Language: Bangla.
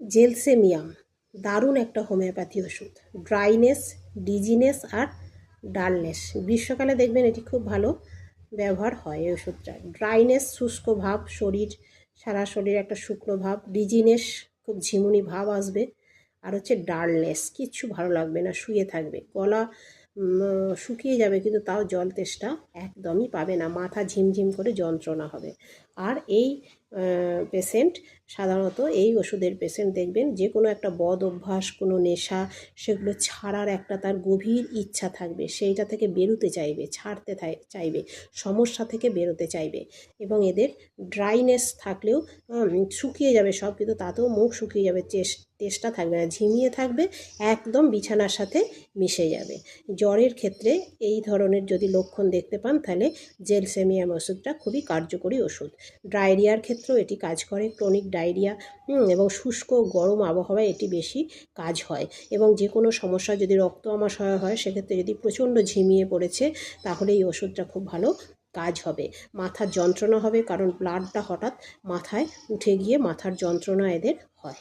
জেলসেমিয়াম দারুণ একটা হোমিওপ্যাথি ওষুধ। ড্রাইনেস, ডিজিনেস আর ডালনেস, গ্রীষ্মকালে দেখবেন এটি খুব ভালো ব্যবহার হয় এই ওষুধটা। ড্রাইনেস শুষ্ক ভাব, সারা শরীর একটা শুকনো ভাব। ডিজিনেস খুব ঝিমুনি ভাব আসবে। আর হচ্ছে ডালনেস, কিচ্ছু ভালো লাগবে না, শুয়ে থাকবে, গলা শুকিয়ে যাবে কিন্তু তাও জল তেষ্টা একদমই পাবে না, মাথা ঝিমঝিম করে যন্ত্রণা হবে। আর এই পেশেন্ট সাধারণত এই ওষুধের পেশেন্ট দেখবেন যে কোনো একটা বদ অভ্যাস, কোনো নেশা, সেগুলো ছাড়ার একটা তার গভীর ইচ্ছা থাকবে, সেইটা থেকে বেরোতে চাইবে, ছাড়তে চাইবে, সমস্যা থেকে বেরোতে চাইবে। এবং এদের ড্রাইনেস থাকলেও শুকিয়ে যাবে সব, কিন্তু তাতেও মুখ শুকিয়ে যাবে, তেষ্টা থাকবে না, ঝিমিয়ে থাকবে, একদম বিছানার সাথে মিশে যাবে। জ্বরের ক্ষেত্রে এই ধরনের যদি লক্ষণ দেখতে পান তাহলে জেলসেমিয়াম ওষুধটা খুবই কার্যকরী ওষুধ। ডায়রিয়ার ক্ষেত্রেও এটি কাজ করে, ক্রনিক ডায়রিয়া এবং শুষ্ক গরম আবহাওয়ায় এটি বেশি কাজ হয়। এবং যে কোনো সমস্যা যদি রক্ত আমাশয় হয়, সেক্ষেত্রে যদি প্রচণ্ড ঝিমিয়ে পড়েছে তাহলে এই ওষুধটা খুব ভালো কাজ হবে। মাথার যন্ত্রণা হবে, কারণ ব্লাডটা হঠাৎ মাথায় উঠে গিয়ে মাথার যন্ত্রণা এদের হয়।